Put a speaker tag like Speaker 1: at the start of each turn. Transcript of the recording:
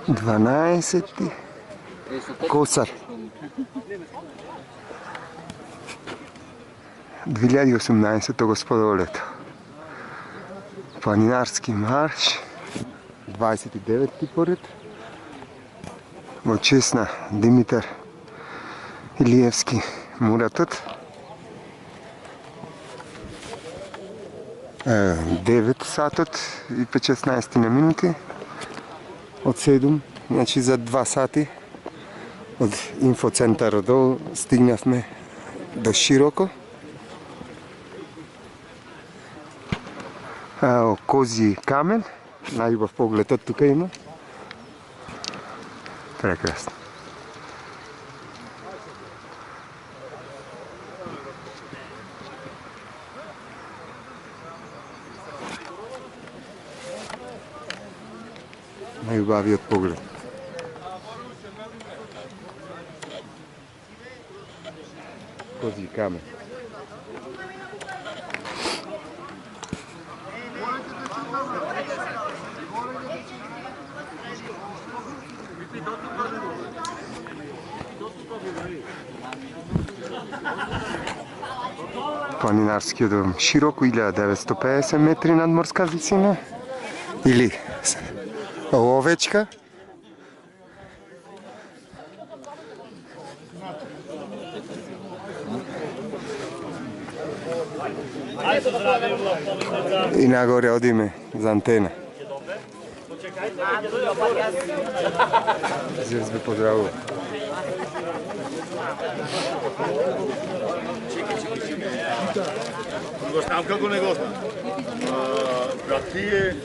Speaker 1: 12. Косар. 2018 господово лето. Планинарски марш. 29 поред. Во чест на Димитар Илиевски Муратот. 9 сатот и 16 на минути. Од 7, значи за 2 сати од инфоцентарот долу стигнавме до Широко. Козји камен, најубав поглед од тука има. Прекрасно. Најубавиот поглед. Козји камен. Планинарскиот дом Широко, 1950 метри надморска висина, или Овечка. И нагоре одиме за антена. Здесь би поздравувал.
Speaker 2: Го знам како не го знам. Братие...